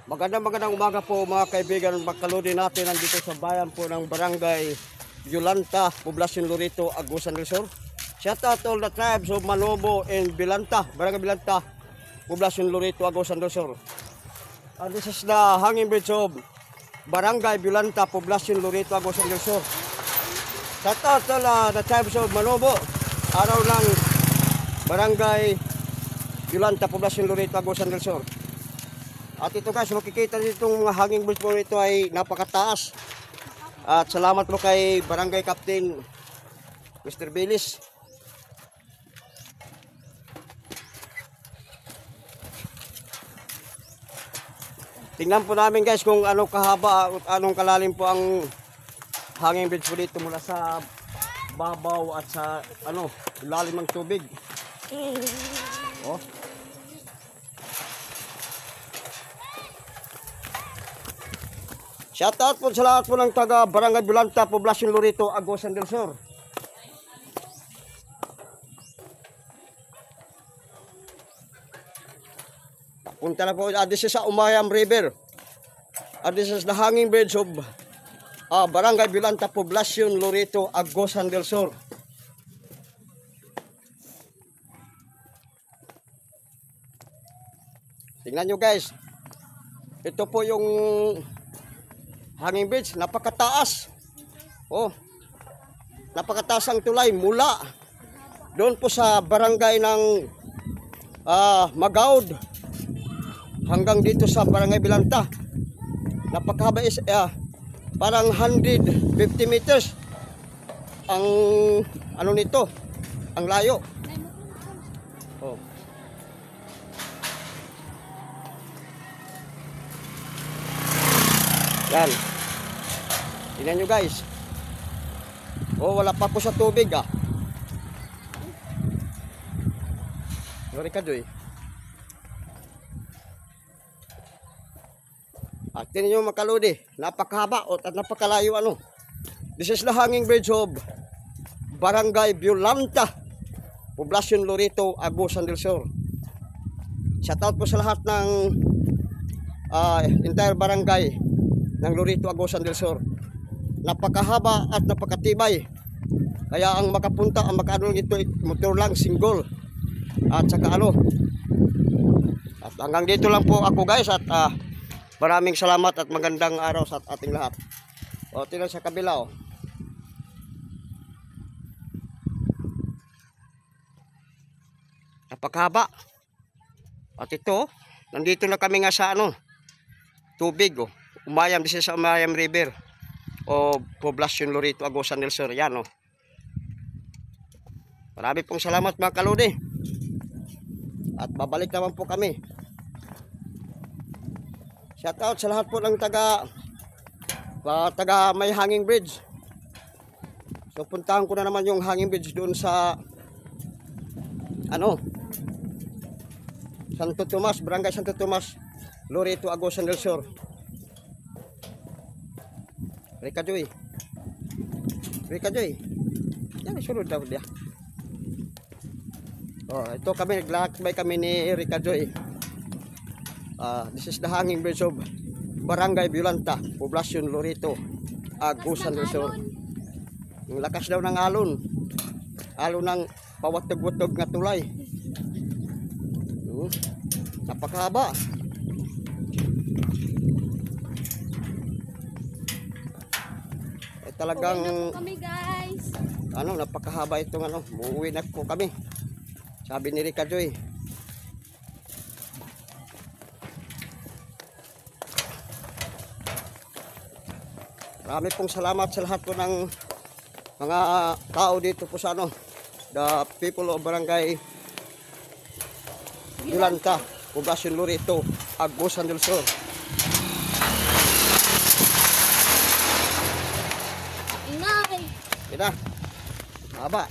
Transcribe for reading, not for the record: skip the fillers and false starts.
Magandang umaga po mga kaibigan. Magkaludi natin nandito sa bayan po ng Barangay Violanta, Poblacion Lorito, Agusan del Sur. Shout out to all the tribes of Manobo and Violanta, Barangay Violanta, Poblacion Lorito, Agusan del Sur. And this is the hanging bridge of Barangay Violanta, Poblacion Lorito, Agusan del Sur. Shout out to the tribes of Manobo, araw ng Barangay Violanta, Poblacion Lorito, Agusan del Sur. At ito guys, makikita nyo itong mga hanging bridge po ito ay napakataas. At salamat po kay Barangay Captain Mr. Bilis. Tingnan po namin guys kung ano kahaba at anong kalalim po ang hanging bridge po dito mula sa babaw at sa lalim ng tubig. Oh. Shoutout po sa lahat po ng taga Barangay Violanta, Poblacion Lorito, Agusan del Sur. Punta na po, this is sa Umayam River. This is the hanging bridge of Barangay Violanta, Poblacion Lorito, Agusan del Sur. Tingnan nyo guys. Ito po yung hanging bridge, napakataas. Oh. Napakataas ang tulay mula doon po sa barangay ng Magaud hanggang dito sa Barangay Violanta. Napakahaba, parang 150 meters ang nito, ang layo. Oh. Yan. Tingnan nyo guys. Oh, wala pa po sa tubig Sorry ka Joy. At tingnan nyo makaludi. Napakahaba at napakalayo This is the hanging bridge of Barangay Violanta, Poblacion Lorito, Agusan del Sur. Shoutout po sa lahat ng entire barangay ng Lorito, Agusan del Sur. Napakahaba at napakatibay. Kaya ang makapunta, ang makaano ito, motor lang, single. At saka At hanggang dito lang po ako guys. At maraming salamat at magandang araw sa ating lahat. O, tingnan sa kabila Napakahaba. At ito, nandito na kami nga sa tubig Umayam, this is sa Umayam River o Poblacion Lorito, Agusan del Sur. Yan Marami pong salamat mga kaludi. At babalik naman po kami. Shout out sa lahat po ng taga may hanging bridge. So puntahan ko na naman yung hanging bridge doon sa Santo Tomas, Barangay Santo Tomas, Lorito, Agusan del Sur. Rika Joy. Yan, sunod daw dia. Oh, ito kami, naglakbay kami ni Rika Joy. This is the hanging bridge of Barangay Violanta, Poblacion Lorito, Agusan del Sur. Yung lakas daw ng alon. Alon ng pawatog-watog na tulay. Napakahaba. Talagang kami guys. Napakahaba itong uuwi na po kami. Sabi ni Rika Joy. Marami pong salamat sa lahat po ng mga tao dito po sa the people of Barangay Violanta, Poblacion Lorito, Agusan del Sur. Ina. Haba.